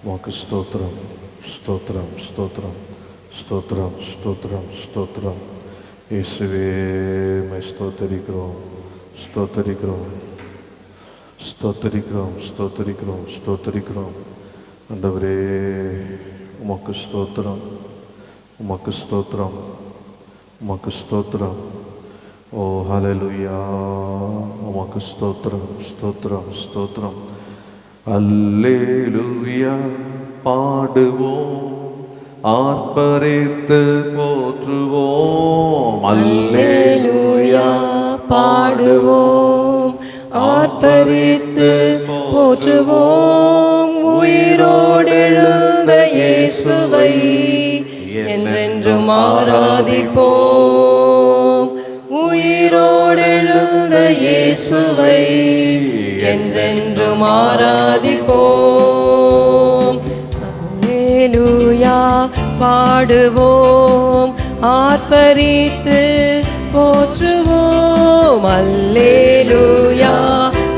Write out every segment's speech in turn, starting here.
உமக்கு ஸ்தோத்திரம், ஸ்தோத்திரம், ஸ்தோத்திரம், ஸ்தோத்திரம், ஸ்தோத்திரம், ஸ்தோத்திரம். இயேசுவே உம்மை ஸ்தோத்தரிக்கிறோம், ஸ்தோத்தரிக்கிறோம், ஸ்தோத்தரிக்கிறோம், ஸ்தோத்தரிக்கிறோம், ஸ்தோத்தரிக்கிறோம். ஆண்டவரே உமக்கு ஸ்தோத்திரம், உமக்கு ஸ்தோத்திரம், உமக்கு ஸ்தோத்திரம். ஓ ஹல்லேலூயா, உமக்கு ஸ்தோத்திரம், ஸ்தோத்திரம், ஸ்தோத்திரம். அல்லேலூயா பாடுவோம், ஆர்ப்பரித்து போற்றுவோம். அல்லேலூயா பாடுவோம், ஆர்ப்பரித்து போற்றுவோம். உயிரோடெழுந்த இயேசுவை என்றென்றும் ஆராதிப்போம். உயிரோடெழுந்த இயேசுவை என்றென்றும் ஆராதிப்போம். அல்லேலூயா பாடுவோம், ஆர்ப்பரித்து போற்றுவோம். அல்லேலூயா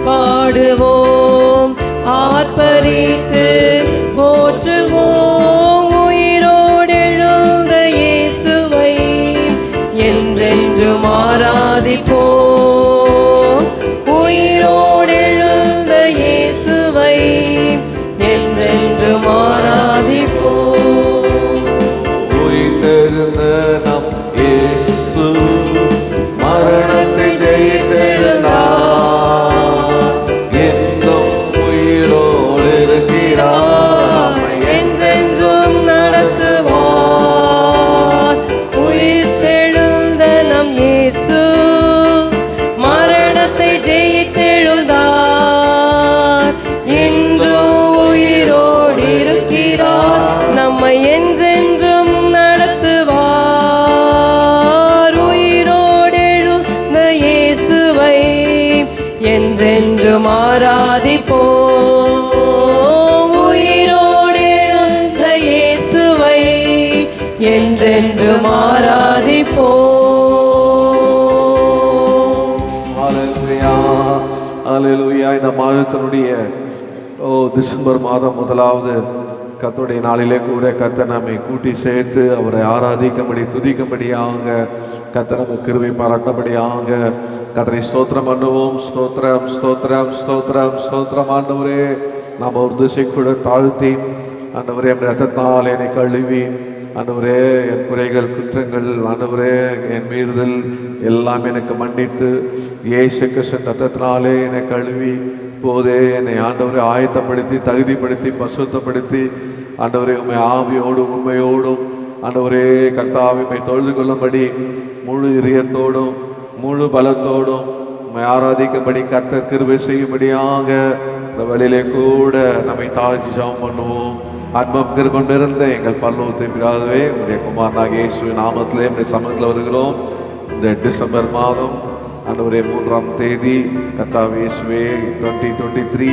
பாடுவோம், ஆர்ப்பரித்து போற்றுவோம். உயிரோடெழுந்த இயேசுவை என்றென்றும் ஆராதிப்போம். உயிரோடெழுந்த இயேசுவை என்றென்றும் ஆராதிப்போம். உயிர்த்தெழுந்த நம் இயேசு மரணத்தை ஜெயித்தெழுந்தார், என்றும் உயிரோடு இருக்கிறார், என்றென்றும் நடத்துவார். உயிர்த்தெழுந்த நம் இயேசு மரணத்தை ஜெயித்தெழுந்தார், என்றும் உயிரோடு இருக்கிறார், நம்மை என்றென்றும் நடத்துவார். உயிரோடெழுந்த இயேசுவை என்றென்றும் ஆராதிப்போம். உயிரோடெழுந்த இயேசுவை என்றென்றும் ஆராதிப்போம். ஹல்லேலூயா, ஹல்லேலூயா. இந்த மாதத்தினுடைய டிசம்பர் மாதம் முதலாவது கர்த்தருடைய நாளிலே கூட கர்த்தர் நம்மை கூட்டி சேர்த்து அவரை ஆராதிக்கும்படி துதிக்கும்படியாக கர்த்தர் நம்ம கிருபை பாராட்டபடியாக கர்த்தரை ஸ்தோத்திரம் பண்ணுவோம். ஸ்தோத்திரம், ஸ்தோத்திரம், ஸ்தோத்திரம், ஸ்தோத்திரம். ஆண்டவரே, நாம் ஒரு திசை கூட தாழ்த்தி, ஆண்டவரே என் ரத்தத்தால் என்னை கழுவி, ஆண்டவரே என் குறைகள் குற்றங்கள், ஆண்டவரே என் மீறுதல் எல்லாம் எனக்கு மன்னித்து, இயேசு கிறிஸ்துவின் ரத்தத்தினாலே என்னை கழுவி போதே என்னை ஆண்டவரை ஆயத்தப்படுத்தி தகுதிப்படுத்தி பசுத்தப்படுத்தி, ஆண்டவரே உண்மை ஆவியோடும் உண்மையோடும் ஆண்டவரே கர்த்தாவை உம்மை தொழுது கொள்ளும்படி முழு இதயத்தோடும் முழு பலத்தோடும் உம்மை ஆராதிக்கும்படி கர்த்தர் கிருபை செய்யும்படியாக இந்த வழியிலே கூட நம்மை தாழ்த்தி ஜெபம் பண்ணுவோம். அன்பம் கிருபையிருந்த எங்கள் பரலோகத்தின் பிதாவே, உம்முடைய குமாரனாகிய இயேசுவின் நாமத்திலே உம்முடைய சமூகத்தில் வருகிறோம். இந்த டிசம்பர் மாதம் ஆண்டவரே 3ஆம் தேதி கர்த்தாவே இயேசுவே 2023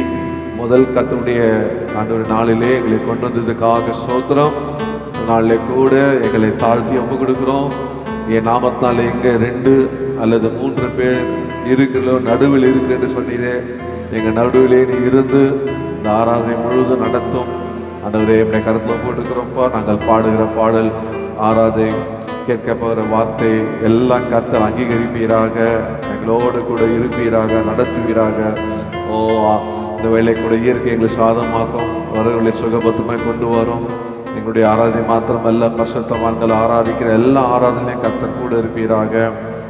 முதல் கர்த்தருடைய ஆண்டவரே நாளிலே எங்களை கொண்டு வந்ததுக்காக ஸ்தோத்திரம். இந்த நாளிலே கூட எங்களை தாழ்த்தி ஒப்பு கொடுக்கிறோம். என் நாமத்தினால எங்கே 2 அல்லது 3 பேர் இருக்கிறோ நடுவில் இருக்கிறேன்னு சொன்னீரே, எங்கள் நடுவிலே நீ இருந்து இந்த ஆராதனை முழுவதும் நடத்தும். ஆண்டவரே என்னுடைய கருத்தில் ஒப்பு கொடுக்கிறோம்ப்பா. நாங்கள் பாடுகிற பாடல், ஆராதனை, கேட்க போகிற வார்த்தை எல்லாம் கர்த்தர் அங்கீகரிப்பீராக, எங்களோடு கூட இருப்பீராக, நடத்துவீராக. ஓ இந்த வேலை கூட இயற்கை எங்களை சாதமாக்கும், அவர்களை சுகபத்தமாய் கொண்டு வரும். எங்களுடைய ஆராதனை மாத்திரமல்ல, பரிசுத்தவான்கள் ஆராதிக்கிற எல்லா ஆராதனையும் கர்த்தர் கூட இருப்பீராக.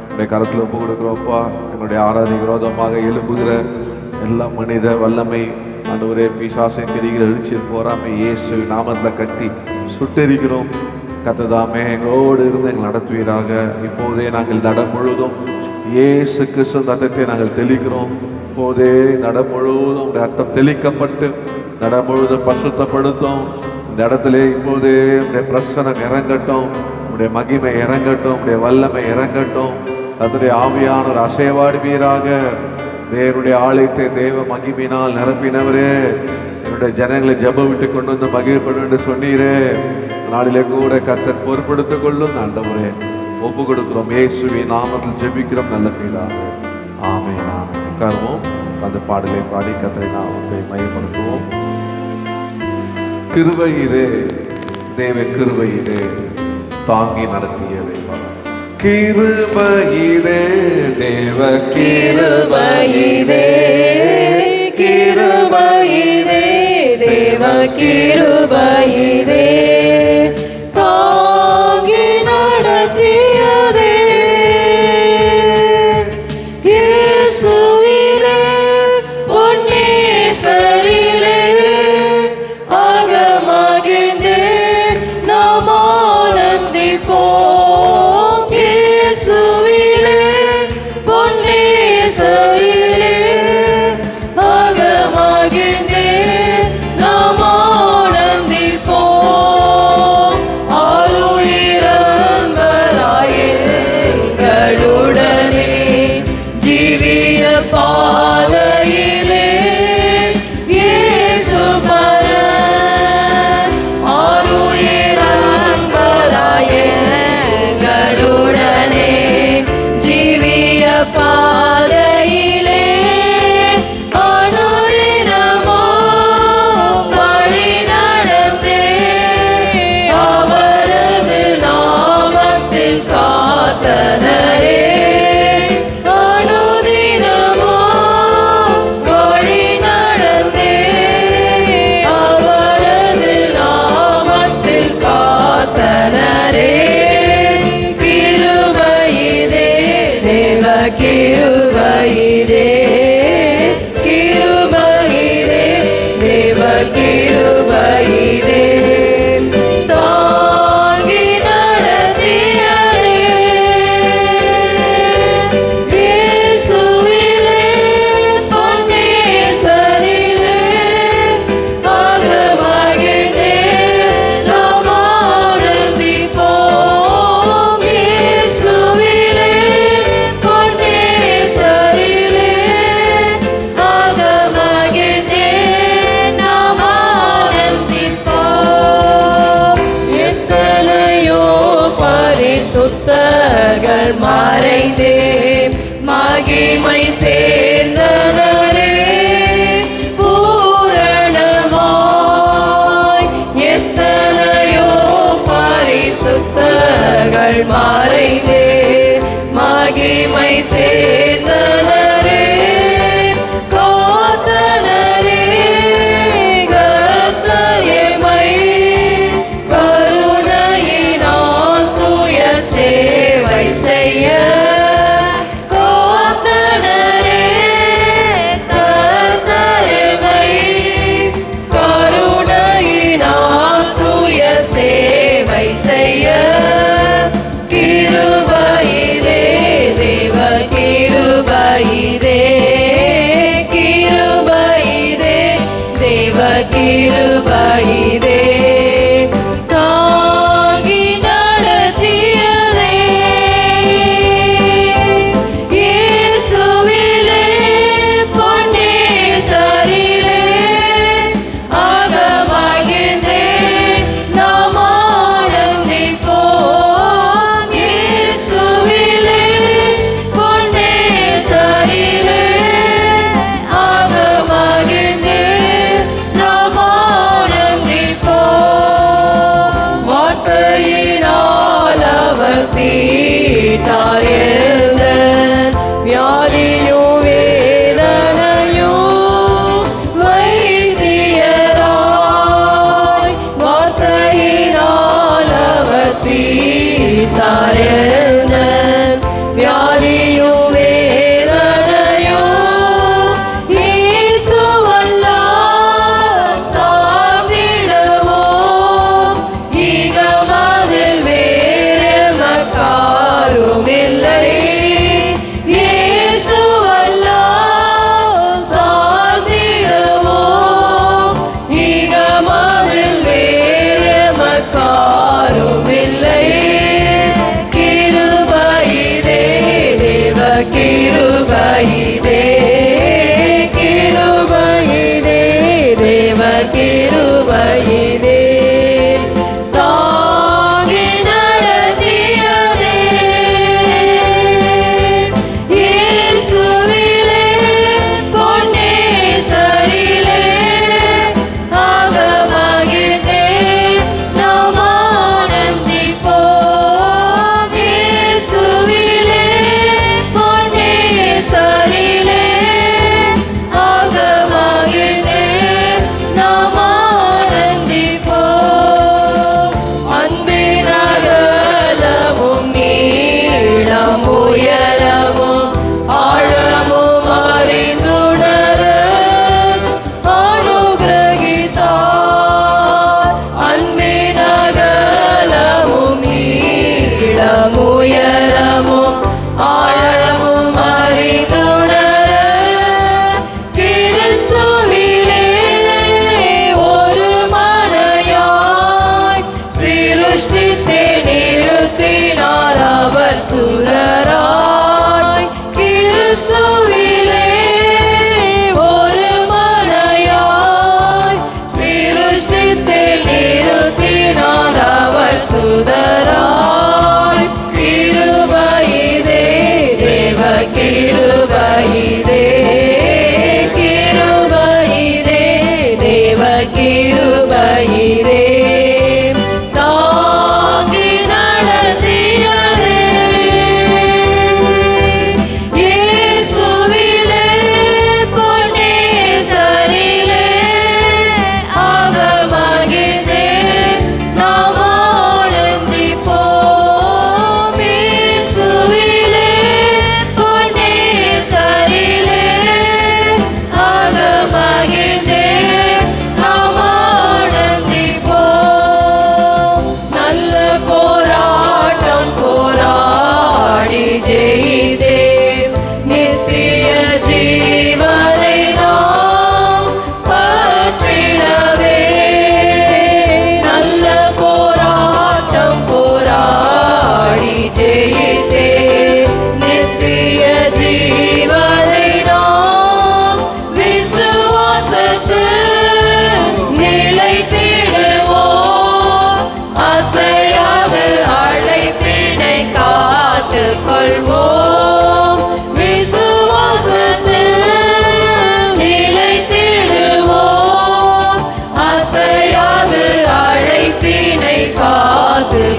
என்னுடைய கருத்தில் ஒப்பு கொடுக்குறோம்ப்பா. எங்களுடைய ஆராதனை விரோதமாக எழும்புகிற எல்லா மனித வல்லமை, ஆண்டவரே பிசாசின் கிரிகள் அழிச்சு போறாமை இயேசு நாமத்தில் கட்டி சுட்டெரிக்கிறோம். கர்த்ததாமே எங்களோடு இருந்து எங்களை நடத்துவீராக. இப்போதே நாங்கள் நட முழுதும் இயேசு கிறிஸ்து ரத்தத்தை நாங்கள் தெளிக்கிறோம். இப்போதே நட முழுவதும் ரத்தம் தெளிக்கப்பட்டு நட முழுவதும் பசுத்தப்படுத்தும். இந்த இடத்துல இப்போதே உடைய பிரசனம் இறங்கட்டும், உடைய மகிமை இறங்கட்டும், உடைய வல்லமை இறங்கட்டும். கர்த்தருடைய ஆவியானவர் அசைவாடுவீராக. தேவனுடைய ஆலயத்தை தேவ மகிமையினால் நிரப்பினவரே, என்னுடைய ஜனங்களை ஜெப விட்டு கொண்டு வந்து மகிழ்ப்படும் என்று சொன்னீரே, நாளிலே கூட கர்த்தர் பொறுப்படுத்திக் கொள்ளும். ஆண்டவரே ஒப்பு கொடுக்கிறோம், இயேசுவின் நாமத்தில் ஜெபிக்கிறோம் நல்ல பிதாவே, ஆமென். ஆமென். உட்காருவோம். அந்த பாடலை பாடி கர்த்தரை நாமத்தை மையப்படுத்துவோம். கிருபையிலே தேவ கிருபையிலே தாங்கி நடத்தியதை கிருபையிலே தேவ கிருபையிலே கிருபையிலே தேவ கிருபையிலே தாங்கி நடத்தியதே இயேசுவிலே பொன்னேசரிலே ஆகமகிழ்ந்தே நாம் ஆனந்திப்போம். இயேசுவிலே பொன்னேசரிலே ஆகமகிழ்ந்தே நாம் ஆனந்திப்போம். ஆருயிரன்பராய் எங்களுடனே ஜீவிய பாதையிலே இயேசு பரன். ஆருயிரன்பராய் எங்களுடனே ஜீவிய பாதையிலே அனுதினமும் வழி நடந்தே அவரது நாமத்தில் காத்தனரே. அனுதினமும் வழி நடந்தே அவரது நாமத்தில் காத்தனரே. கிருபையிலே தேவ கிருபையிலே கிருபையிலே தேவ கிருபையிலே தாங்கி நடத்தியதே இயேசுவிலே பொன்னேசரிலே ஆகமகிழ்ந்தே நாம் ஆனந்திப்போம். இயேசுவிலே பொன்னேசரிலே ஆகமகிழ்ந்தே நாம் ஆனந்திப்போம். எத்தனையோ பரிசுத்தர்கள் மறைந்தே மகிமை சேர்ந்தனரே பூரணமாய். எத்தனையோ பரிசுத்தர்கள் மறைந்தே மகிமை சேர்ந்தனரே காத்தனரே. கர்த்தர் எம்மை கருணையினால் தூய சேவை செய்ய காத்தனரே. கர்த்தர் எம்மை கருணையினால் தூய சேவை செய்ய கிருபையிலே தேவ கிருபையிலே கிருபையிலே தேவ கிருபையிலே தாங்கி நடத்தியதே இயேசுவிலே பொன்னேசரிலே ஆகமகிழ்ந்தே நாம் ஆனந்திப்போம். இயேசுவிலே பொன்னேசரிலே ஆகமகிழ்ந்தே நாம் ஆனந்திப்போம். வார்த்தையினால் அவர் தீட்டார் எந்தன் வியாதியும் வேதனையும் வைத்தியராய். வார்த்தையினால் அவர் தீட்டார் எந்தன் வியாதியும் வேதனையும் இயேசுவல்லால் சார்ந்திடுவோம். இகமதில் வேறெமக்காரும் இல்லை.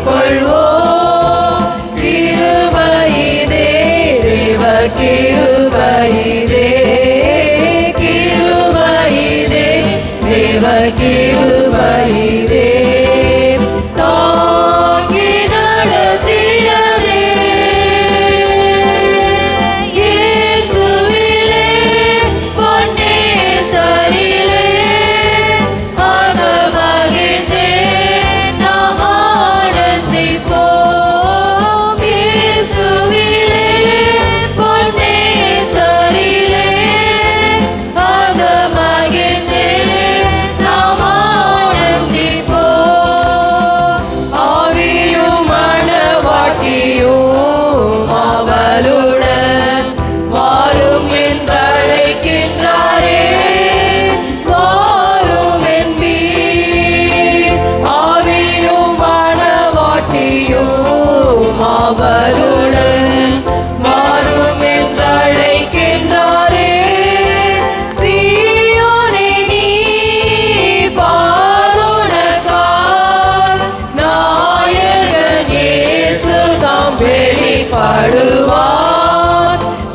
கொள்வோம். கிருபையிதே தேவ கிருபையிதே, கிருபையிதே தேவ கிருபையிதே, தாங்கி நடத்தியதே இயேசுவிலே பொன்னேசரிலே அகமகிழ்ந்தே நாம் ஆனந்திப்போம். இயேசுவிலே பொன்னேசரிலே அகமகிழ்ந்தே நாம் ஆனந்திப்போம். ஆவியும் மணவாட்டியும் அவளுடன் வாரும் என்றழைக்கின்றாரே, வாரும் என்பீர். ஆவியும் மணவாட்டியும் அவளுடன் வாரும் என்றழைக்கின்றாரே, சீயோனை நீ பாருணக்காய் நாயகன் இயேசு தாம் வெளிப்படுவார்.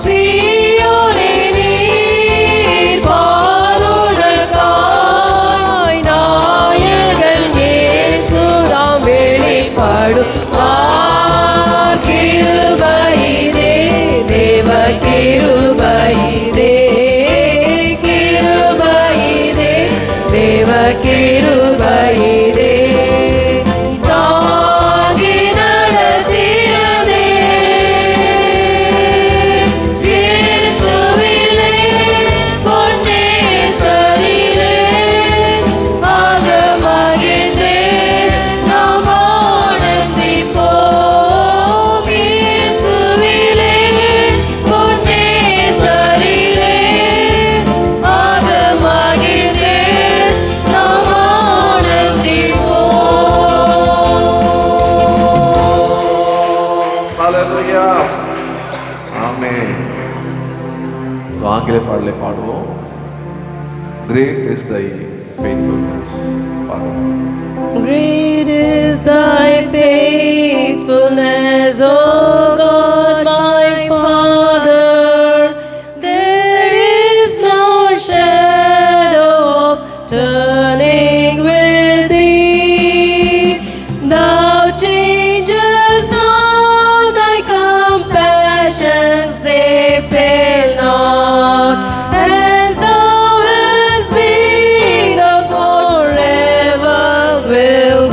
சீயோனை நீர் பாருணக்காய் நாயகன் இயேசு தாம் வெளிப்படுவார். கிருபையிதே தேவ கிருபையிதே, கிருபையிதே தேவ கிருபையிதே, தாங்கி நடத்தியதே இயேசுவிலே பொன்னேசரிலே அகமகிழ்ந்தே நாம் ஆனந்திப்போம். இயேசுவிலே பொன்னேசரிலே அகமகிழ்ந்தே நாம் ஆனந்திப்போம். ஹalleluya. ஆமென். ஒரு ஆங்கில பாடலை பாடுவோம். Great is thy faithfulness. பாடுவோம். Great is thy faithfulness, O God, my Father. There is no shadow of turning with thee. Thou changest not, thy compassions they fail not. As thou hast been, thou forever will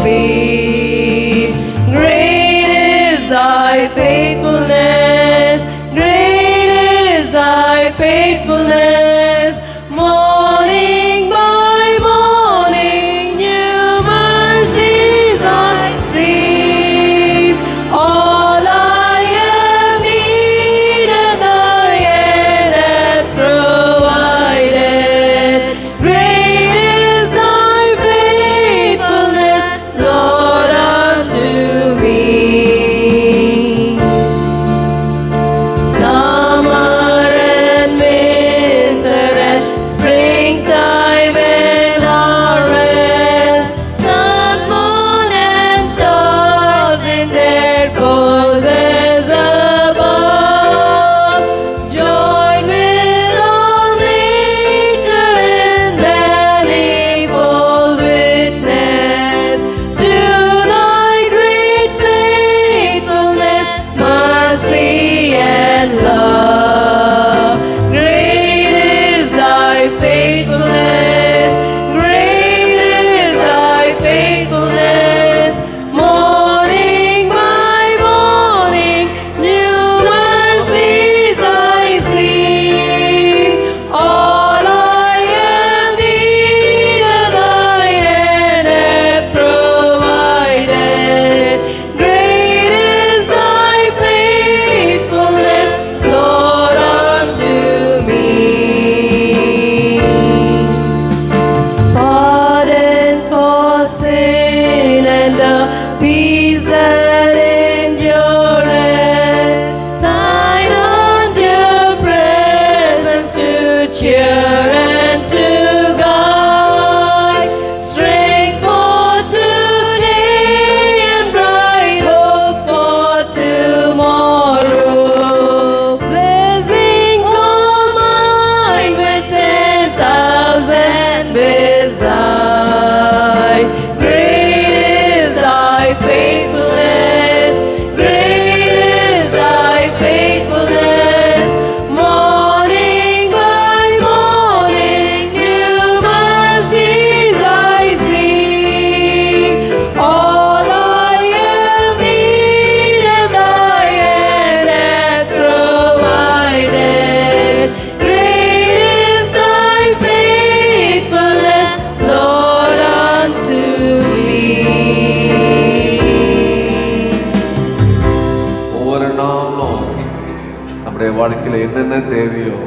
வாழ்க்கையில் என்னென்ன தேவையோ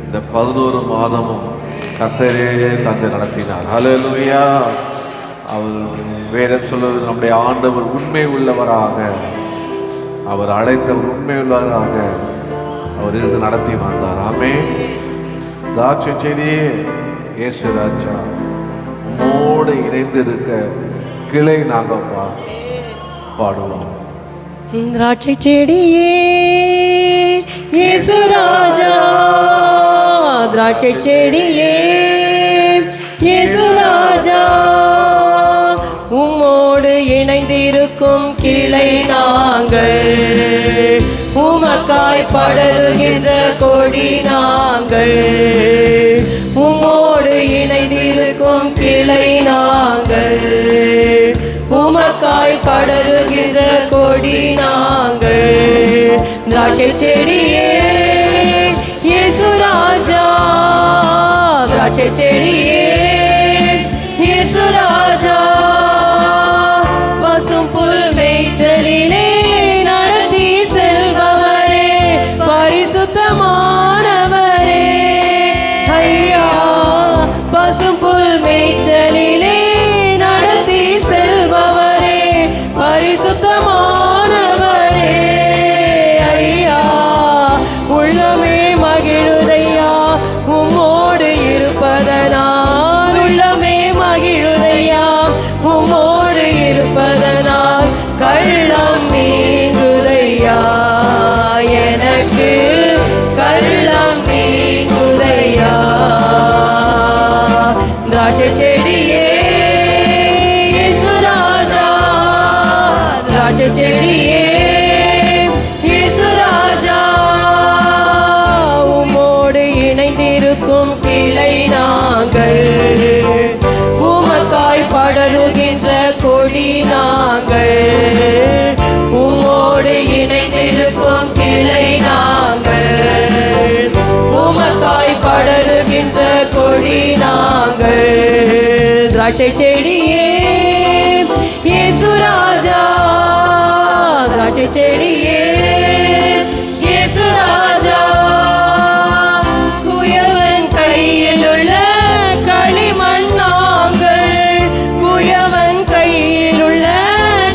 இந்த 11 மாதமும் கர்த்தரே தந்து நடத்தினார். ஹல்லேலூயா. அவர் வேதம் சொல்வது நம்முடைய ஆண்டவர் உண்மை உள்ளவராக, அவர் அழைத்தவர் உண்மை உள்ளவராக அவர் இருந்து நடத்தி வந்தார். ஆமென். திராட்சை செடியே இயேசு ராஜா உம்மோடு இணைந்து இருக்க கிளை நாங்கள் பாடுவோம். திராட்சை செடியே இயேசு ராஜா, திராட்சை செடியே இயேசு ராஜா, உம்மோடு இணைந்திருக்கும் கிளை நாங்கள், உமக்காய் படருகின்ற கொடி நாங்கள், உம்மோடு இணைந்திருக்கும் கிளை நாங்கள், உமக்காய் படருகின்ற கொடி நாங்கள். திராட்சை செடியே இயேசு ராஜா, திராட்சை செடியே இயேசு ராஜா, பசும் புல் மேய்ச்சலிலே நடத்தி செல்பவரே, பரிசுத்தமானவரே ஐயா, பசும் புல் மேய்ச்சலிலே நடத்தி செல்பவரே, பரிசுத்தமானவரே ஐயா, உள்ளமே மகிழுதையா உம்மோடு இருப்பதனால், உள்ளமே மகிழுதையா உம்மோடு இருப்பதனால், கள்ளம் நீங்குதையா எனக்கு, கள்ளம் நீங்குதையா. திராட்சை செடியே இயேசு ராஜா, திராட்சை செடியே இயேசு ராஜா, உம்மோடு இணைந்திருக்கும் கிளை நாங்கள், உமக்காய் படருகின்ற கொடி நாங்கள், உம்மோடு இணைந்திருக்கும் கிளை நாங்கள், உமக்காய் படருகின்ற கொடி நாங்கள். திராட்சை செடியே இயேசு ராஜா, திராட்சை செடியே இயேசு ராஜா, குயவன் கையில் உள்ள களிமண் நாங்கள், குயவன் கையில் உள்ள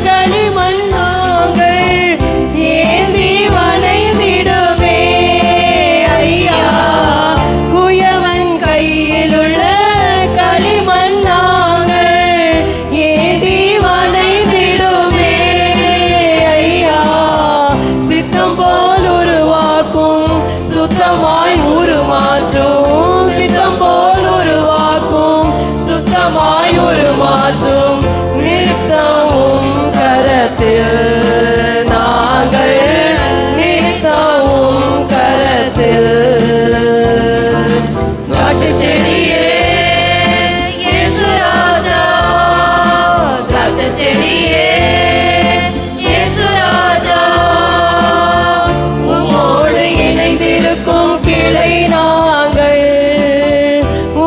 களிமண் நாங்கள், ஏந்தி வனைந்திடுமே ஐயா, குயவன் கையில் உள்ள களிமண் நாங்கள், ஏந்தி வனைந்திடுமே ஐயா, சித்தம் போல் உருவாக்கும் சுத்தமாய் உருமாற்றும், சித்தம் போல் உருவாக்கும் சுத்தமாய் உருமாற்றும், நிறுத்தவும் கரத்தில் நாங்கள், நிறுத்தவும் கரத்தில். திராட்சை செடியே இயேசு ராஜா, திராட்சை செடியே இயேசு ராஜா, உம்மோடு இணைந்திருக்கும் கிளை நாங்கள்,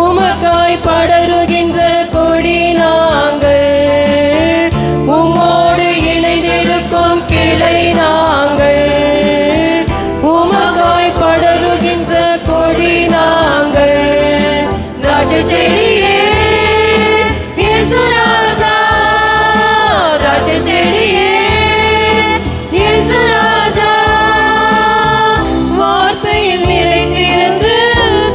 உமக்காய் படருகின்ற கொடி நாங்கள், உம்மோடு இணைந்திருக்கும் கிளை நாங்கள், உமக்காய் படருகின்ற கொடி நாங்கள். திராட்சை செடியே இயேசு ராஜா, திராட்சை செடியே இயேசு ராஜா, வார்த்தையில் நிலைத்திருந்து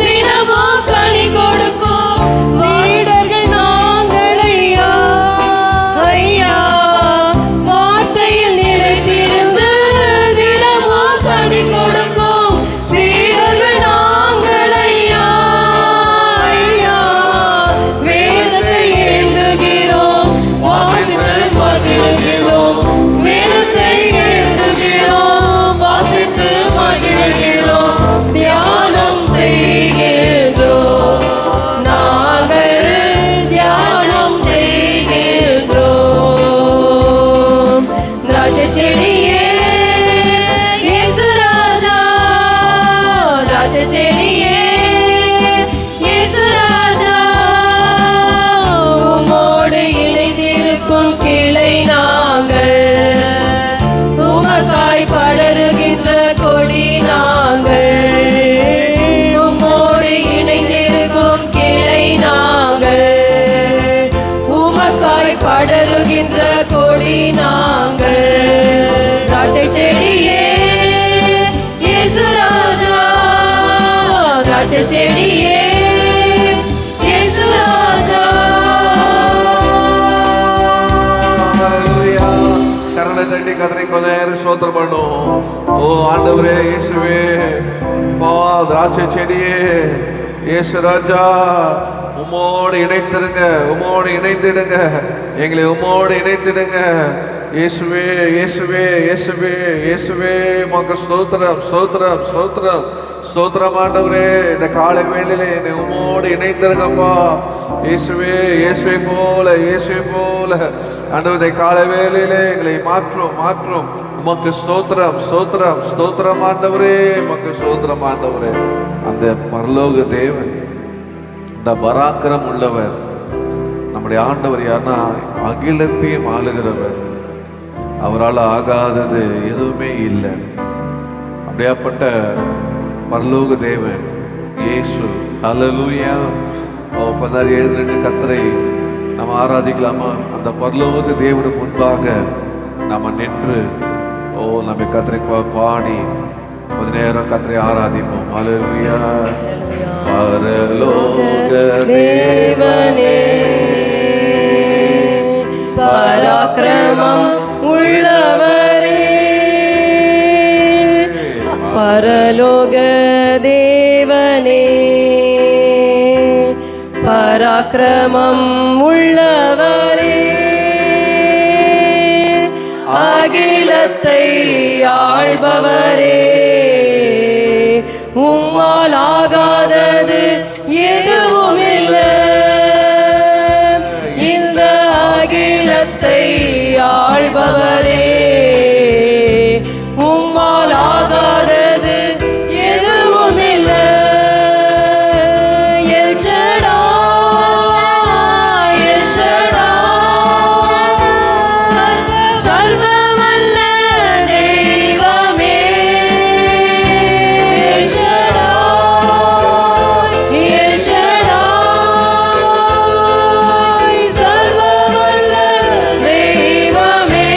தினமும் கனி கொடுக்கும் சீடர்கள் நாங்கள் ஐயா, ஐயா, வார்த்தையில் நிலைத்திருந்து தினமும் கனி கொடுக்கும் சீடர்கள் நாங்கள் ஐயா, ஐயா, வேதத்தை ஏந்துகிறோம் வாசித்து மகிழ்கிறோம், வேதத்தை ஏந்துகிறோம் வாசித்து மகிழ்கிறோம், தியானம் செய்கின்றோம் நாங்கள், தியானம் செய்கின்றோம். திராட்சை செடியே இயேசு ராஜா, திராட்சை செடியே இயேசு ராஜா, உம்மோடு இணைந்திருக்கும் கிளை நாங்கள், உமக்காய் படருகின்ற கொடி நாங்கள், படருகின்ற கொடி நாங்கள். திராட்சை செடியே இயேசு ராஜா, திராட்சை செடியே இயேசு ராஜா. ஹalleluya. கரங்களை தட்டி கதறி கொஞ்ச நேரம் ஸ்தோத்திரம் பண்ணும். ஓ ஆண்டவரே இயேசுவே, திராட்சை செடியே இயேசு ராஜா, உம்மோடு இணைத்திடுங்க, உம்மோடு இணைந்திடுங்க, எங்களை உம்மோடு இணைத்திடுங்க. இயேசுவே இயேசுவே இயேசுவே இயேசுவே, உமக்கு ஸ்தோத்திரம் ஸ்தோத்திரம் ஸ்தோத்திரம் ஸ்தோத்திரம். ஆண்டவரே இந்த காலை வேளையிலே என்னை உம்மோடு இணைந்திருங்கப்பா. இயேசுவே இயேசுவை போல இயேசுவை போல ஆண்டவரே காலை வேளையிலே எங்களை மாற்றும் மாற்றும். உமக்கு ஸ்தோத்திரம் ஸ்தோத்திரம் ஸ்தோத்திரம் ஆண்டவரே, உமக்கு ஸ்தோத்திரம் ஆண்டவரே. அந்த பரலோக தேவன், இந்த பராக்கிரம் உள்ளவர் நம்முடைய ஆண்டவர் யாருன்னா அகிலத்தையும் ஆளுகிறவர். அவரால் ஆகாதது எதுவுமே இல்லை. அப்படியாப்பட்ட பரலோக தேவன் இயேசு. ஹல்லேலூயா. 16:72 கர்த்தரை நம்ம ஆராதிக்கலாமா? அந்த பரலோக தேவனுக்கு முன்பாக நம்ம நின்று நம்ம கர்த்தரை பாடி கொஞ்ச நேரம் கர்த்தரை ஆராதிப்போம். ஹல்லேலூயா. பரலோக தேவனே, பராக்கிரமம் உள்ளவரே, பரலோக தேவனே, பராக்கிரமம் உள்ளவரே, அகிலத்தை ஆள்பவரே, உம்மால் ஆகாதது எதுவும் இல்லை. இந்த அகிலத்தை ஆள்பவரே, உம்மால் ஆகாதது எதுவும் இல்லை. எல் ஷடாய், எல் ஷடாய், சர்வவல்ல தெய்வமே. எல் ஷடாய், எல் ஷடாய், சர்வவல்ல தெய்வமே.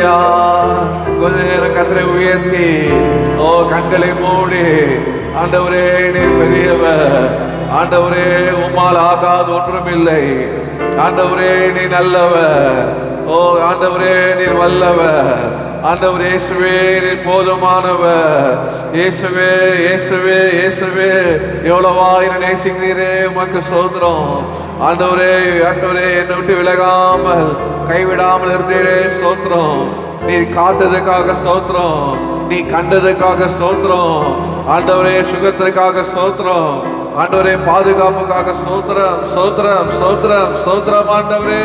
அல்லேலூயா. கொஞ்ச நேரம் கர்த்தரை உயர்த்தி கண்களை மூடி, ஆண்டவரே நீர் பெரியவர், ஆண்டவரே உம்மால் ஆகாது ஒன்றுமில்லை, ஆண்டவரே நீ நல்லவர், ஆண்டவரே நீர் வல்லவர், ஆண்டவர் இயேசுவே நீர் போதுமானவர், இயேசுவே இயேசுவே இயேசுவே எவ்வளவா என்னை நேசிக்கிறீரே உமக்கு ஸ்தோத்திரம். ஆண்டவரே ஆண்டவரே என்னை விட்டு விலகாமல் கைவிடாமல் இருந்தீரே ஸ்தோத்திரம். நீ காத்ததுக்காக ஸ்தோத்திரம், நீ கண்டதுக்காக ஸ்தோத்திரம், ஆண்டவரே சுகத்திற்காக ஸ்தோத்திரம், ஆண்டவரே பாதுகாப்புக்காக ஸ்தோத்திரம் ஸ்தோத்திரம் ஸ்தோத்திரம் ஸ்தோத்திரம். ஆண்டவரே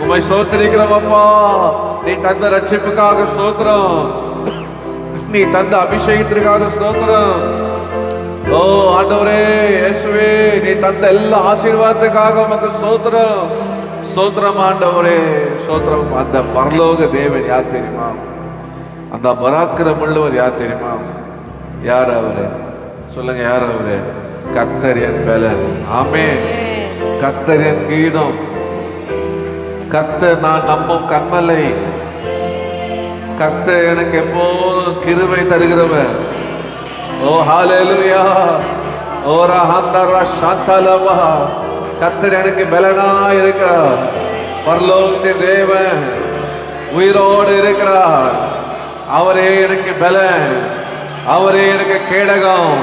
உம்மை ஸ்தோத்திரிக்கிறோம் அப்பா. நீ தந்த ரட்சிப்புக்காக ஸ்தோத்திரம், நீ தந்த அபிஷேகத்திற்காக ஸ்தோத்திரம். ஆண்டவரே இயேசுவே நீ தந்த எல்லா ஆசீர்வாதத்துக்காக உமக்கு ஸ்தோத்திரம் ஸ்தோத்திரம். ஆண்டவரே ஸ்தோத்திரம். அந்த பரலோக தேவன் யார் தெரியுமா? அந்த பராக்கிரம் உள்ளவர் யார் தெரியுமா? யார் அவரு? சொல்லுங்க, யார் அவரு? கர்த்தர் என் பலன். ஆமென். கர்த்தர் என் கீதம், கர்த்தர் நான் நம்பும் கண்மலை, கர்த்தர் எனக்கு எப்போதும் கிருபை தருகிறவர். ஹல்லேலூயா. ரஹந்தர கர்த்தர் எனக்கு பலனா இருக்கிறார். பரலோகத்தின் தேவன் உயிரோடு இருக்கிறார். அவரே எனக்கு பலன், அவரே எனக்கு கேடகம்,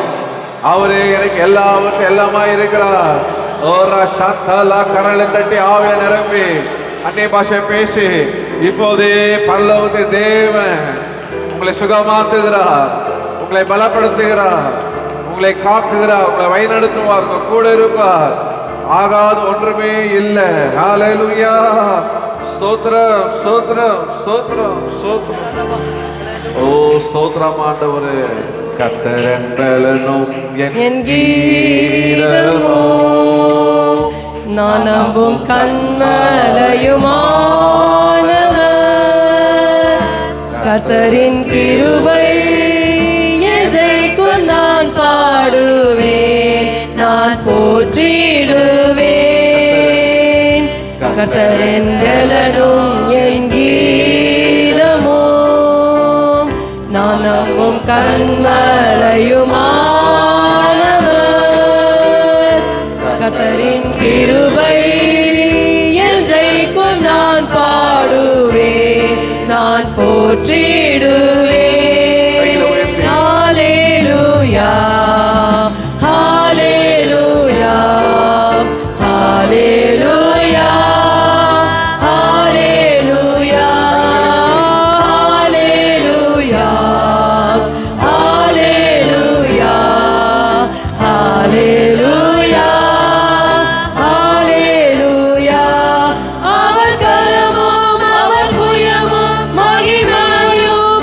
அவரே எனக்கு எல்லாமா இருக்கிறார். கரலை தட்டி ஆவியை நிரப்பி அந்நிய பாஷை பேசி இப்போதே பரலோகத்தின் தேவன் உங்களை சுகமாக்குகிறார், உங்களை பலப்படுத்துகிறார், உங்களை காக்குகிறார், உங்களை வழிநடத்துவார், உங்க கூட இருப்பார். ஆகாது ஒன்றுமே இல்லை. ஹல்லேலூயா. ஸ்தோத்திரம் ஸ்தோத்திரம் ஸ்தோத்திரம் ஸ்தோத்திரம். ஸ்தோத்திரம் ஆண்டவரே. கர்த்தர் என் பலனும் என் கீதமோ, நான் நம்பும் கண்மலையுமானவர். கர்த்தரின் கிருபை எஜைக்கும் நான் பாடுவேன், நான் போற்றிடுவேன். கர்த்தரின் பலனும் என் கீதமோ, நான் நம்பும் கண்மலையுமானவர். கர்த்தரின் கிருபை என்றைக்கும் நான் பாடுவேன், நான் போற்றிடுவேன். ஹல்லேலூயா ஹல்லேலூயா ஹல்லேலூயா ஹல்லேலூயா ஹல்லேலூயா ஹல்லேலூயா ஹல்லேலூயா ஹல்லேலூயா. அவர் கரமும் அவர் புயமும் மகிமையும்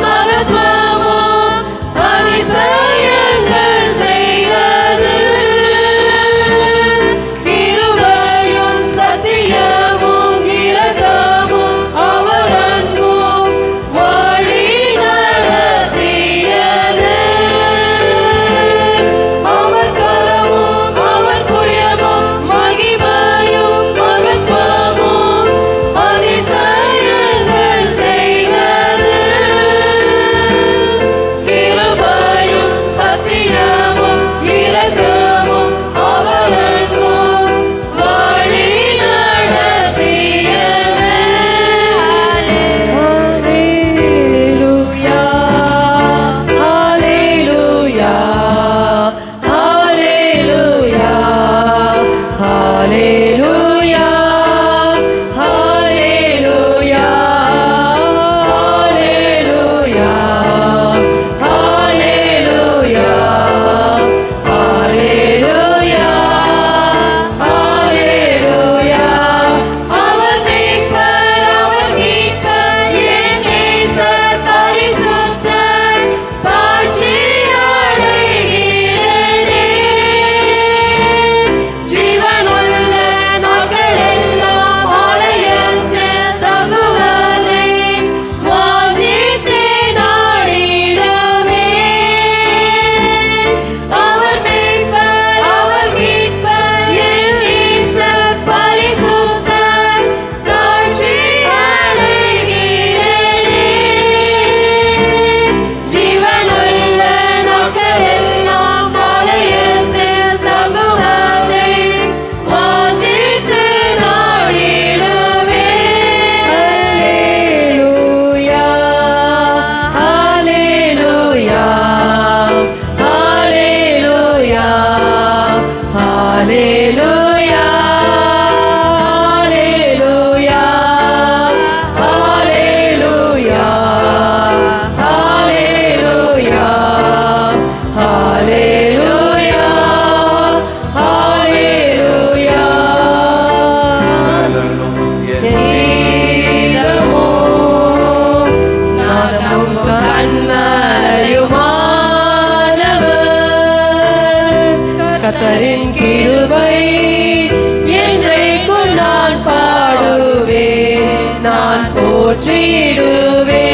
போற்றிடுவே.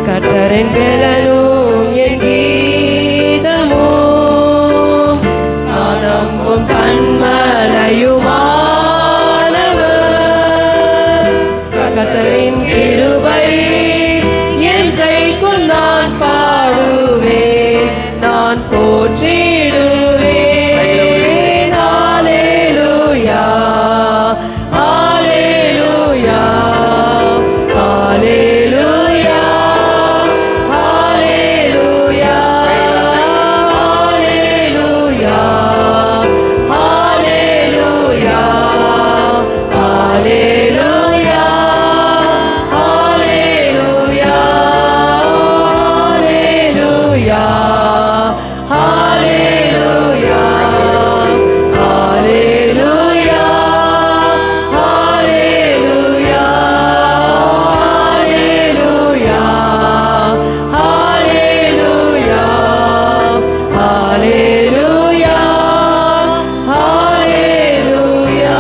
கர்த்தரின் பெலனும் என் கீதமும் நான் நம்பும் கண்மலையுமானவர். கர்த்தரின் கிருபை என் ஜெய்க்கும் நான் பாடுவேன், நான் போற்றிடுவேன். ஹல்லேலூயா, ஹல்லேலூயா, ஹல்லேலூயா, ஹல்லேலூயா, ஹல்லேலூயா, ஹல்லேலூயா, ஹல்லேலூயா, ஹல்லேலூயா, ஹல்லேலூயா, ஹல்லேலூயா, ஹல்லேலூயா, ஹல்லேலூயா, ஹல்லேலூயா, ஹல்லேலூயா, ஹல்லேலூயா.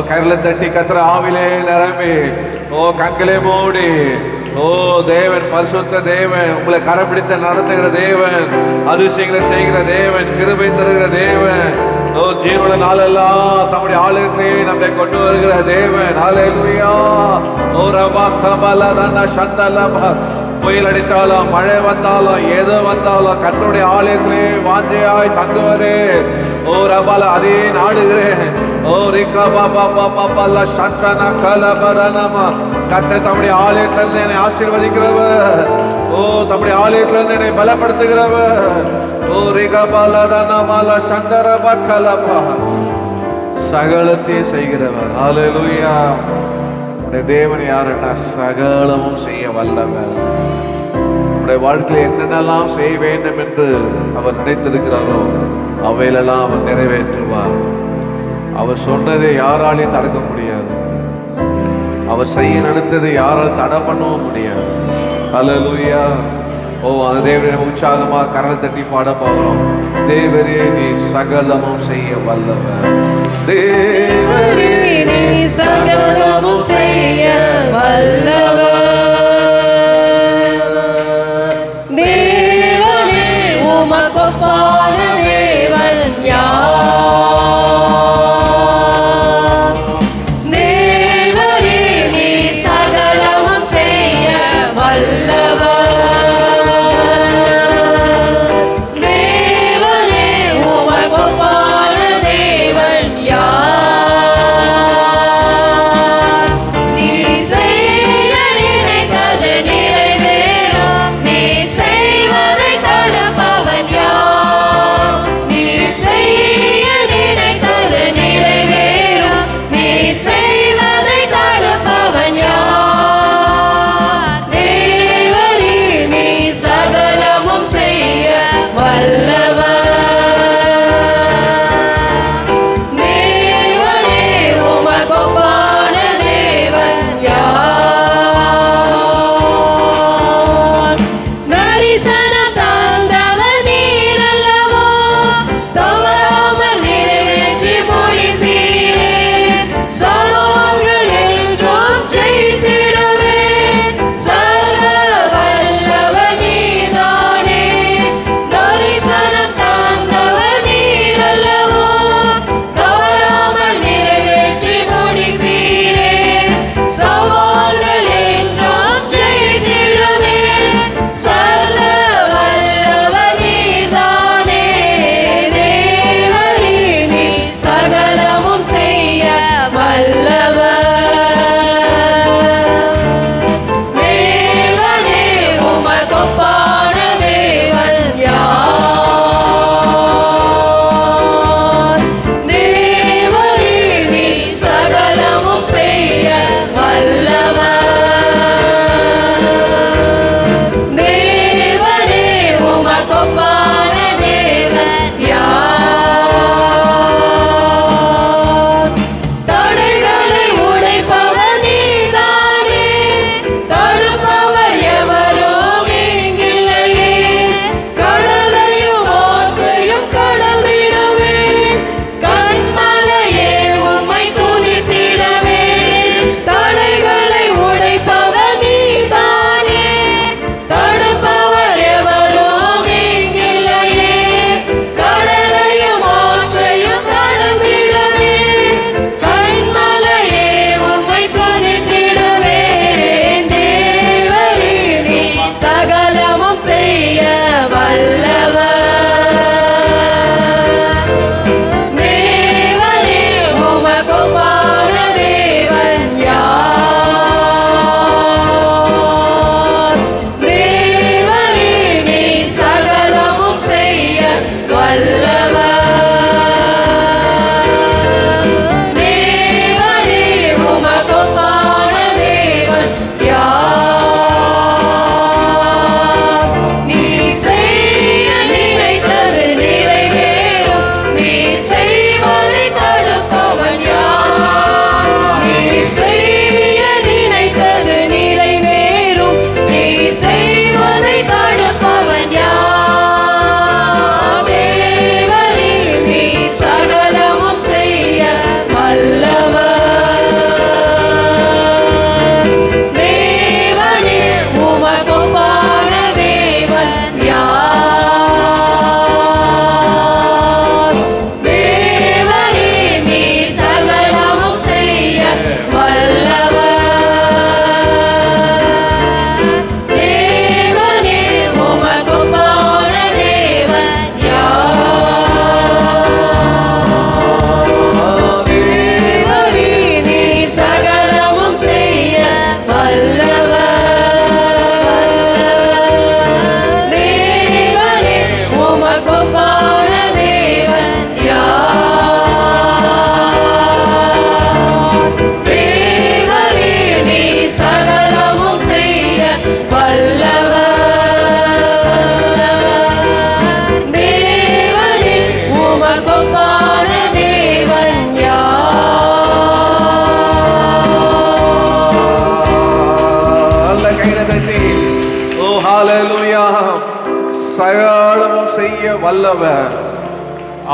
கரலை தட்டி கத்திர ஆவிலே நிரம்பி, கண்களை மூடி, தேவன் பரிசுத்த தேவன், உங்களை கரப்பிடித்து நடத்துகிற தேவன், அதிசயங்களை செய்கிற தேவன், கிருபை தருகிற தேவன், ஜீவன நாளெல்லாம் தம்முடைய ஆலயத்திலே நம்மை கொண்டு வருகிற தேவன். ஹல்லேலூயா. ரபா கபலதன சந்தலப. புயல் அடித்தாலும் மழை வந்தாலும் ஏதோ வந்தாலும் கர்த்தருடைய ஆலயத்திலே வாஞ்சையாய் தங்குவதே ரபால அதே நாடுகிறேன். கர்த்தர் தம்முடைய ஆலயத்திலிருந்து என்னை ஆசீர்வதிக்கிறவர், தம்முடைய ஆலயத்திலிருந்து என்னை பலப்படுத்துகிறவர். சகலத்தையும் செய்கிறவர். ஹல்லேலூயா. நம்முடைய தேவன் யாருன்னா சகலமும் செய்ய வல்லவர். நம்முடைய வாழ்க்கையில் என்னென்னலாம் செய்ய வேண்டும் என்று அவர் நினைத்திருக்கிறாரோ அவையிலெல்லாம் அவர் நிறைவேற்றுவார். அவர் சொன்னதை யாராலையும் தடுக்க முடியாது. அவர் செய்ய நினைத்ததை யாராலும் தடை பண்ணவும் முடியாது. ஹல்லேலூயா. அந்த தேவனை உற்சாகமாக கரல் தட்டி பாட போகிறோம். தேவரே நீ சகலமும் செய்ய வல்லவர். தேவரே நீ சகலமும் செய்ய வல்லவர். தேவனே உமக்கொப்பான தேவன் யார்? தேவனே நீ சகலமும் செய்ய வல்லவர். தேவனே உமக்கொப்பான தேவன் யார்? நீ செய்ய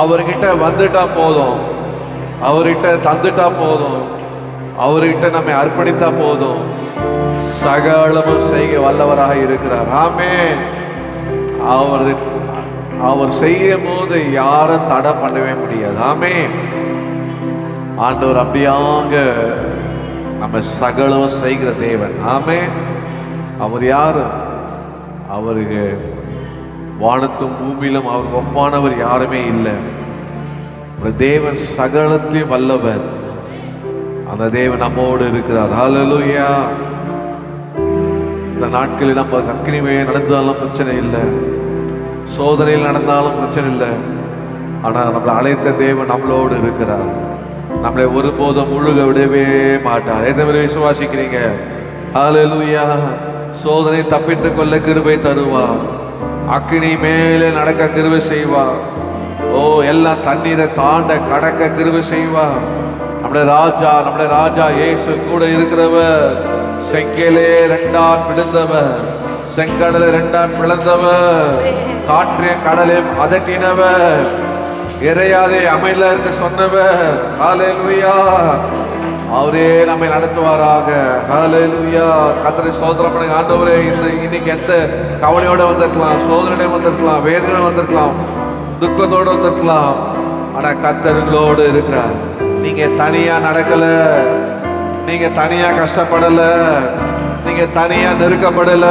அவர்கிட்ட வந்துட்டா போதும், அவர்கிட்ட தந்துட்டா போதும், அவர்கிட்ட நம்மை அர்ப்பணித்தா போதும், சகலமும் செய்ய வல்லவராக இருக்கிறார். ஆமென். அவர் செய்யும் போது யாரும் தடை பண்ணவே முடியாது. ஆமென். ஆண்டவர் அப்படியாங்க நம்ம சகலமும் செய்கிற தேவன். ஆமென். அவர் யாரு? அவருக்கு வானத்தும் பூமியிலும் அவருக்கு ஒப்பானவர் யாருமே இல்லை. தேவன் சகலத்தையும் வல்லவர். அந்த தேவன் நம்மோடு இருக்கிறார். ஹல்லேலூயா. இந்த நாட்களில் நம்ம அக்கினிமையை நடந்தாலும் பிரச்சனை இல்லை, சோதனையில் நடந்தாலும் பிரச்சனை இல்லை. ஆனால் நம்மளை அழைத்த தேவன் நம்மளோடு இருக்கிறார். நம்மளை ஒருபோதும் முழுக விடவே மாட்டார். எத்தனை பேர் விசுவாசிக்கிறீங்க? ஹல்லேலூயா. சோதனை தப்பித்து கொள்ள கிருபை தருவார். அக்கினி மேலே நடக்க கிருபை செய்வார். ஓ, எல்லாம் தண்ணீரை தாண்ட கடக்க கிருபை செய்வார். நம்முடைய ராஜா இயேசு கூட இருக்கிறவர். செங்கலே ரெண்டான் விழுந்தவர், செங்கடலை ரெண்டான் பிளந்தவர், காற்றையும் கடலையும் அதட்டினவர், இறையாதே அமைதியா இருக்க சொன்னவர். ஹல்லேலூயா. அவரே நம்மை நடத்துவாராக. ஹல்லேலூயா. கர்த்தரை ஸ்தோத்திரம் பண்ணுங்க. ஆண்டவரே, இன்னைக்கு எந்த கவலையோட வந்திருக்கலாம், சோதனையோட வந்திருக்கலாம், வேதனையோட வந்திருக்கலாம், துக்கத்தோடு வந்திருக்கலாம். ஆனா கர்த்தர்களோடு இருக்கிறார். நீங்க தனியா நடக்கல, நீங்க தனியா கஷ்டப்படல, நீங்க தனியா நெருக்கப்படல.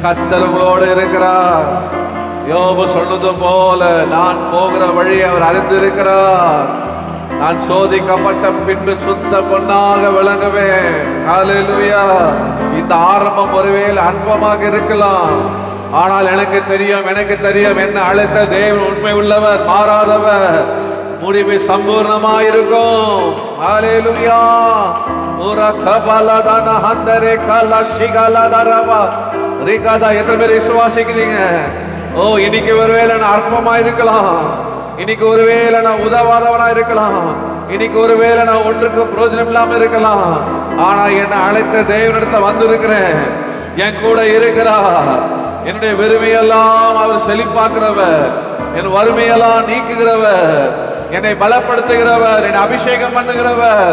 கர்த்தர்களோடு இருக்கிறார். யோபு சொன்னது போல, நான் போகிற வழி அவர் அறிந்திருக்கிறார். நான் சோதிக்கப்பட்ட பின்பு சுத்த பொன்னாக விளங்குவேன். ஹல்லேலூயா. இந்த ஆரம்பம் ஒருவேளை அற்பமாக இருக்கலாம், ஆனால் எனக்கு தெரியும் என்ன அழைத்த தேவன் உண்மை உள்ளவர், மாறாதவர், முடிவு சம்பூர்ணமாயிருக்கும். ஹல்லேலூயா. ஊரா கபலதன ஹந்தரே கலஷிகலதரவா ரிகதா. எத்தனை பேர் விசுவாசிக்கிறீங்க? ஓ, இன்னைக்கு ஒருவேளை நான் அற்பமா இருக்கலாம், இன்னைக்கு ஒருவேளை நான் உதவாதவனா இருக்கலாம், இன்னைக்கு ஒருவேளை நான் ஒன்றுக்கு பிரயோஜனம் இல்லாம இருக்கலாம். ஆனா என்னை அழைத்த தேவனிடத்துல வந்திருக்கிறேன். என் கூட இருக்கிறார். என்னுடைய வெறுமையெல்லாம் அவர் செழிப்பாக்குறவர், என் வறுமையெல்லாம் நீக்குகிறவர், என்னை பலப்படுத்துகிறவர், என்னை அபிஷேகம் பண்ணுகிறவர்,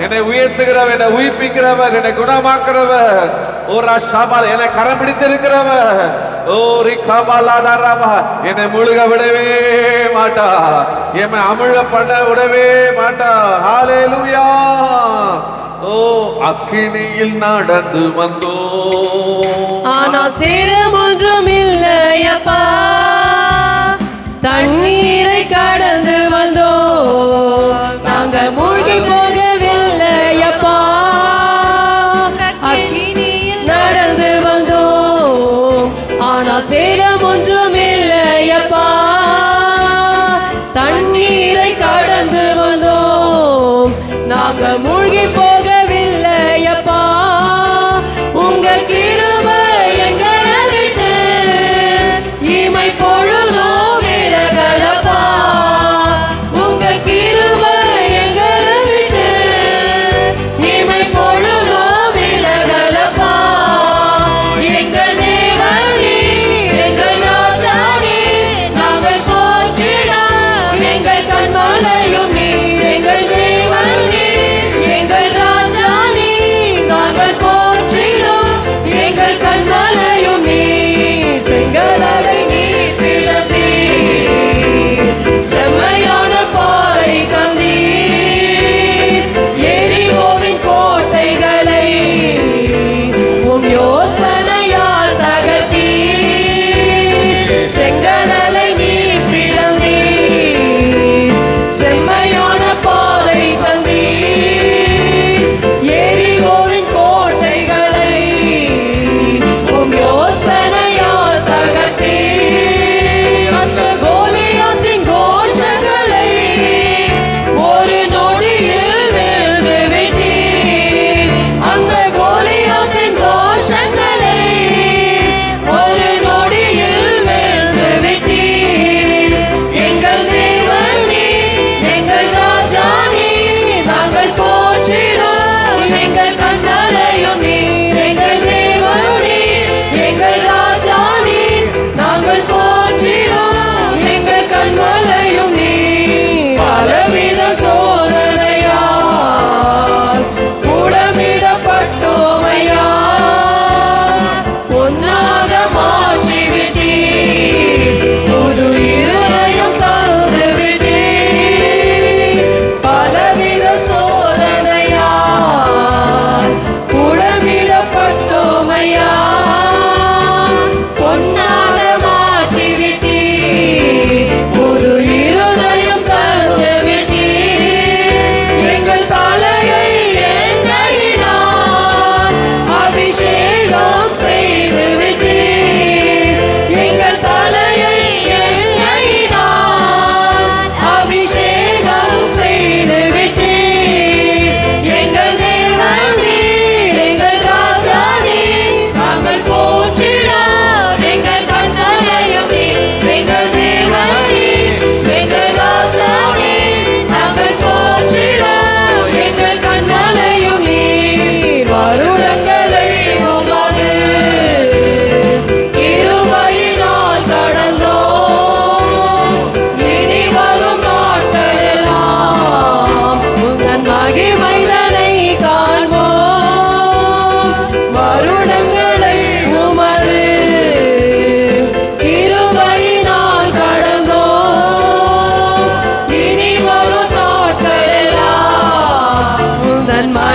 என்னை உயர்த்துகிறவர், என்னை உயிர்ப்பிக்கிறவர், என்னை குணமாக்குறவர், ஒரு சபால் என்னை கரம் பிடித்திருக்கிறவர், என்னை முழுக விடவே மாட்டா, என்னை அமிழ பண்ண விடவே மாட்டா. ஹல்லேலூயா. ஓ, அக்கினியில் நடந்து வந்தோ, ஆனால் சேரம் ஒன்றும் இல்லையப்பா, தண்ணீரை கடந்து வந்தோம், நாங்க மூழ்கி போகவில்லையப்பா, அக்கினியில் நடந்து வந்தோம், ஆனால் சேரம் ஒன்றும் இல்லையப்பா, தண்ணீரை கடந்து வந்தோம், நாங்க மூழ்கி போகவில்லையப்பா, உங்க கிருபை எங்களை விட்டு இமை பொழுதும் விலகலப்பா, உங்க கிருபை எங்களை விட்டு இமை பொழுதும் விலகலப்பா, எங்கள் தேவனே, எங்கள் ராஜானே, நாங்கள் போற்றிட எங்கள் கண்மலையும் நீர், எங்கள் தேவனே,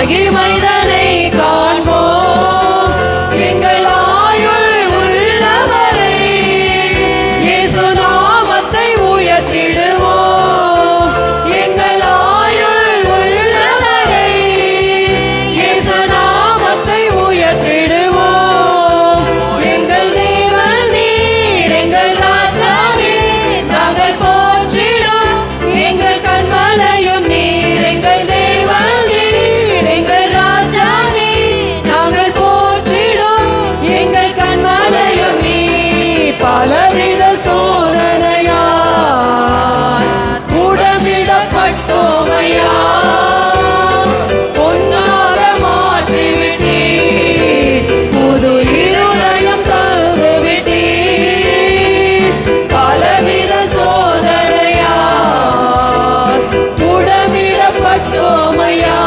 மகிமைதனை காண்போம். எங்கள் ஆயுள் உள்ளவரை இயேசு நாமத்தை உயர்த்திடுவோம். எங்கள் ஆயுள் உள்ளவரை இயேசு நாமத்தை உயர்த்திடுவோம். எங்கள் தேவன் நீர், எங்கள் ராஜா நீர், நாங்கள் போற்றிடும் எங்கள் கண்மலையும் நீர். எங்கள் தேவன் நீர், எங்கள் ராஜா நீர், நாங்கள் போற்றிடும் எங்கள் கண்மலையும் நீர். பலவித சோதனையால் உடம்பிடப்பட்டோமையா, பொன்னாக மாற்றிவிட்டீர், புது இருதயம் தந்துவிட்டீர். பலவித சோதனையால் உடம்பிடப்பட்டோமையா,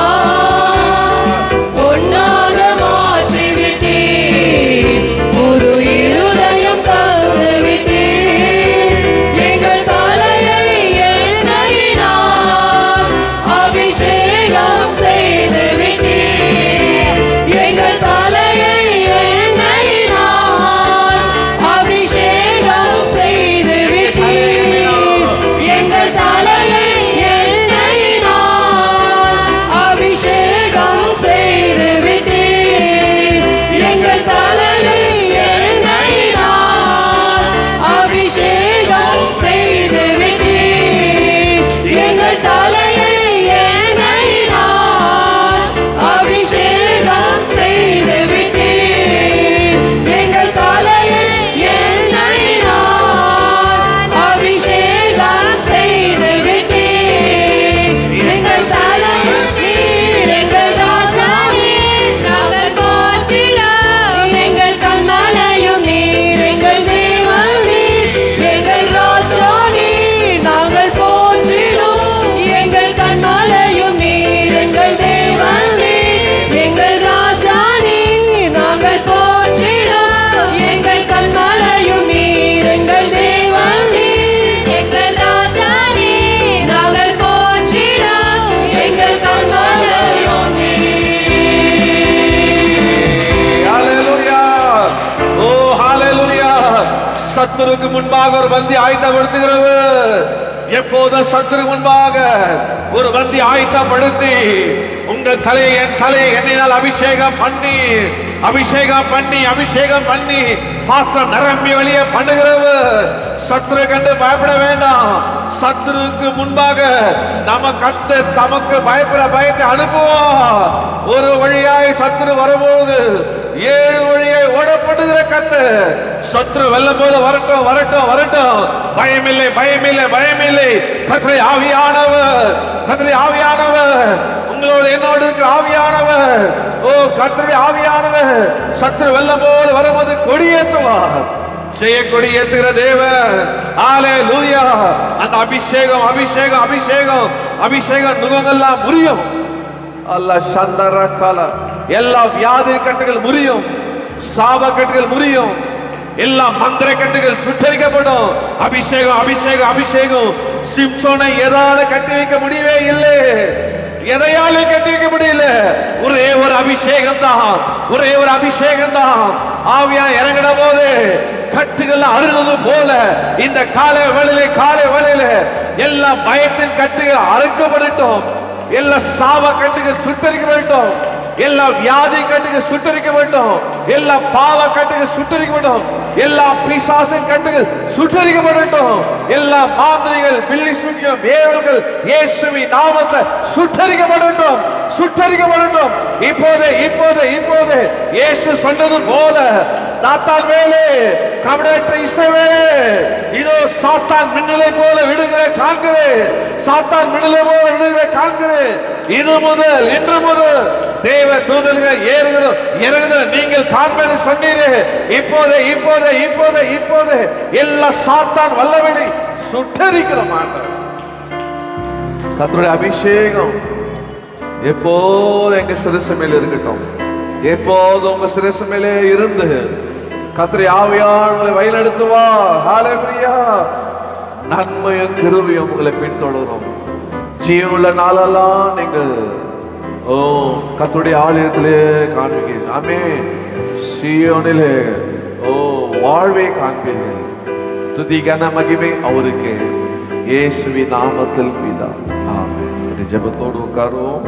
பொன்னாக மாற்றிவிட்டீர், புது இருதயம் தந்துவிட்டீர். எங்கள் தலையை எண்ணெயினால் அபிஷேகம் செய்துவிட்டீர். எங்கள் தலையை எண்ணெயினால் அபிஷேகம் செய்துவிட்டீர். எங்கள் தலையை எண்ணெயினால் அபிஷேகம் செய்துவிட்டீர். எங்கள் தலையை எண்ணெயினால் அபிஷேகம் செய்துவிட்டீர். எங்கள் தலையை எண்ணெயினால் அபிஷேகம் செய்துவிட்டீர். எங்கள் தலையை எண்ணெயினால் அபிஷேகம் செய்துவிட்டீர். எங்கள் தலையை நீர், எங்கள் ராஜா நீர், நாங்கள் போற்றிடும் எங்கள் கண்மலையும் நீர். எங்கள் தேவன் நீர், எங்கள் ராஜா நீர், நாங்கள் போற்றிடும் எங்கள் கண்மலையும் நீர். எங்கள் தேவன் நீர், எங்கள் ராஜா நீர், நாங்கள் போற்றிடும் எங்கள் கண்மலையும் நீர். எங்கள் தேவன் நீர், எங்கள் ராஜா நீர், நாங்கள் போற்றிடும் எங்கள் கண்மலையும் நீர். ஹalleluya. ஓ ஹalleluya. சத்துருக்கு முன்பாக ஒரு பந்தி ஆயத்தப்படுத்துகிறவர், எப்போதும் சத்துருக்கு முன்பாக ஒரு பந்தி ஆயத்தப்படுத்தி உங்கள் தலையை என் தலையை எண்ணெயினால் அபிஷேகம் பண்ணி அபிஷேகம் பண்ணி அபிஷேகம் பண்ணி பாத்திரம் நிரம்பி வெளியே பண்ணுகிறவர். சத்துரு கண்டு பயப்பட வேண்டாம். சத்துருக்கு முன்பாக தமக்கு பயப்பட பயத்தை அனுப்புவோம். ஒரு வழியாய் சத்துரு வரும்போது 7 வழியை ஓடப்படுகிற கத்து. சத்துரு வெல்லும் போது வரட்டும் வரட்டும் வரட்டும், பயமில்லை பயமில்லை பயமில்லை. கர்த்தருடைய ஆவியானவர், கர்த்தருடைய ஆவியானவர் உங்களோடு என்னோடு இருக்கிற ஆவியானவர். ஓ கர்த்தருடைய ஆவியானவர் சத்துரு வெல்லும் போது வரும்போது கொடியேற்றுவார். ஜெய கொடியேற்றுகிற தேவன். ஹalleluya. அந்த அபிஷேகம் அபிஷேகம் அபிஷேகம் அபிஷேகம் நுகங்கள்லாம் முறியும். அல்லாஹ் சந்தரகால எல்லா வியாதி கட்டுகள் முறியும், சாப கட்டுகள் முறியும், எல்லா மந்திர கட்டுகள் சுட்டரிக்கப்படும். அபிஷேகம் அபிஷேகம் அபிஷேகம். சிம்சோனை எதால கட்டி வைக்க முடியவே இல்லை, எதையாலும் கட்டி வைக்க முடியல. ஒரே ஒரு அபிஷேகம் தான், ஒரே ஒரு அபிஷேகம் தான். ஆவியா இறங்கின போது கட்டுகள் அறுந்தது போல இந்த காலை வேளையில எல்லா பயத்தின் கட்டுகள் அறுக்கப்படட்டும், எல்லா சாப கட்டுகள் சுட்டரிக்கப்படட்டும், எல்லா வியாதி கட்டுகள் சுட்டரிக்கப்படட்டும், எல்லா பாவ கட்டுகள் சுட்டரிக்கப்படட்டும், எல்லா பிசாசின் கட்டுகள் சுட்டரிக்கப்படட்டும், எல்லா மாந்திரிகள் பில்லி சூனியம் ஏவல்கள் இயேசுவின் நாமத்தில் சுட்டரிக்கப்படட்டும் சுட்டரிக்கப்படட்டும். இப்போதே இப்போதே இப்போதே இயேசு சொன்னது போல தாத்தான் மேலே கபடற்ற இஸ்ரவேலே, இதோ சாத்தான் மின்னலை போல விடுகிற காண்கிறேன், சாத்தான் மின்னலை போல விடுகிற காண்கிறேன். இன்று முதல் தேவ தூதர்கள் இறங்குகிற நீங்கள் காண்பதை சொன்னீரே. இப்போதே இப்போதே இப்போதே இப்போதே எல்லா சாத்தான் வல்லவனை சுட்டரிக்கிற மாட்டார். கர்த்தருடைய அபிஷேகம் எப்போது எங்க சிரசு மேல இருக்கட்டும், எப்போது உங்க சிரசு மேலே இருந்து கர்த்தருடைய ஆவியானவரை வழிநடத்துவா. ஹalleluya. நன்மையும் கிருபையும் உங்களை பின்தொடரும். ஜீவனுள்ள நாளெல்லாம் நீங்கள் ஓ கர்த்தருடைய ஆலயத்திலே காண்பீர்கள். ஆமே சீயோனிலே ஓ வாழ்வை காண்பீர்கள். துதி கன மகிமை அவருக்கு, இயேசுவின் நாமத்தில் பிதா. ஆமென். ஜெபத்தோடு உட்காருவோம்.